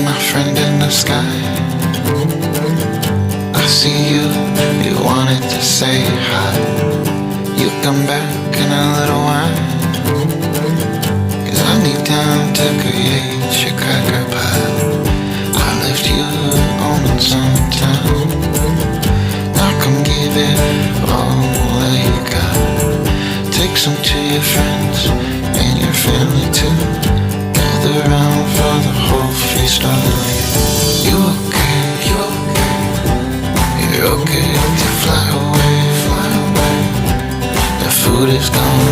my friend in the sky. I see you, you wanted to say hi. You come back in a little while, 'cause I need time to create your cracker pie. I left you on sometime. Now come give it all that you got. Take some to your friends and your family too. Gather round for the whole feast of life. You okay? You okay? You're okay to fly away, fly away. The food is gone